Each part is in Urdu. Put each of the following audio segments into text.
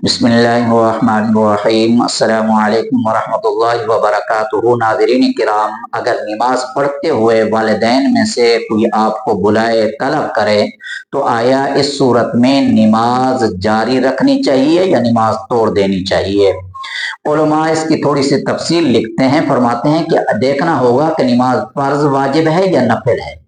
بسم اللہ الرحمن الرحیم۔ السلام علیکم ورحمۃ اللہ وبرکاتہ۔ ناظرین کرام، اگر نماز پڑھتے ہوئے والدین میں سے کوئی آپ کو بلائے، طلب کرے، تو آیا اس صورت میں نماز جاری رکھنی چاہیے یا نماز توڑ دینی چاہیے؟ علماء اس کی تھوڑی سی تفصیل لکھتے ہیں، فرماتے ہیں کہ دیکھنا ہوگا کہ نماز فرض واجب ہے یا نفل ہے۔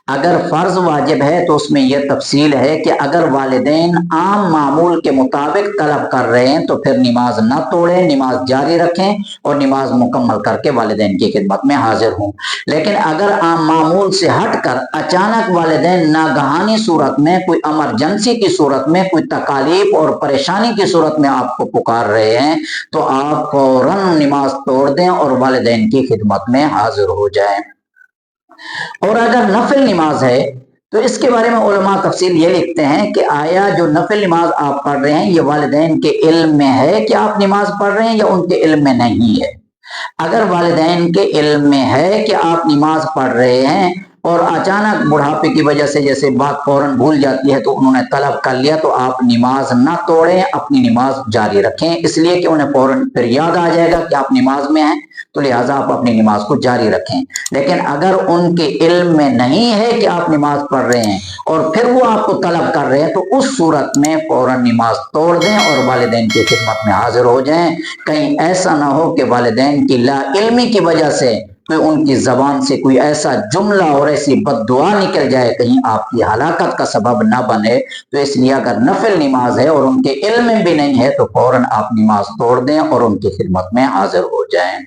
اگر فرض واجب ہے تو اس میں یہ تفصیل ہے کہ اگر والدین عام معمول کے مطابق طلب کر رہے ہیں تو پھر نماز نہ توڑیں، نماز جاری رکھیں اور نماز مکمل کر کے والدین کی خدمت میں حاضر ہوں۔ لیکن اگر عام معمول سے ہٹ کر اچانک والدین ناگہانی صورت میں، کوئی ایمرجنسی کی صورت میں، کوئی تکالیف اور پریشانی کی صورت میں آپ کو پکار رہے ہیں تو آپ فوراً نماز توڑ دیں اور والدین کی خدمت میں حاضر ہو جائیں۔ اور اگر نفل نماز ہے تو اس کے بارے میں علماء تفصیل یہ لکھتے ہیں کہ آیا جو نفل نماز آپ پڑھ رہے ہیں یہ والدین کے علم میں ہے کہ آپ نماز پڑھ رہے ہیں یا ان کے علم میں نہیں ہے؟ اگر والدین کے علم میں ہے کہ آپ نماز پڑھ رہے ہیں اور اچانک بڑھاپے کی وجہ سے جیسے بات فوراً بھول جاتی ہے تو انہوں نے طلب کر لیا، تو آپ نماز نہ توڑیں، اپنی نماز جاری رکھیں، اس لیے کہ انہیں فوراً پھر یاد آ جائے گا کہ آپ نماز میں ہیں، تو لہٰذا آپ اپنی نماز کو جاری رکھیں۔ لیکن اگر ان کے علم میں نہیں ہے کہ آپ نماز پڑھ رہے ہیں اور پھر وہ آپ کو طلب کر رہے ہیں تو اس صورت میں فوراً نماز توڑ دیں اور والدین کی خدمت میں حاضر ہو جائیں۔ کہیں ایسا نہ ہو کہ والدین کی لا علمی کی وجہ سے ان کی زبان سے کوئی ایسا جملہ اور ایسی بد دعا نکل جائے، کہیں آپ کی ہلاکت کا سبب نہ بنے۔ تو اس لیے اگر نفل نماز ہے اور ان کے علم میں بھی نہیں ہے تو فوراً آپ نماز توڑ دیں اور ان کی خدمت میں حاضر ہو جائیں۔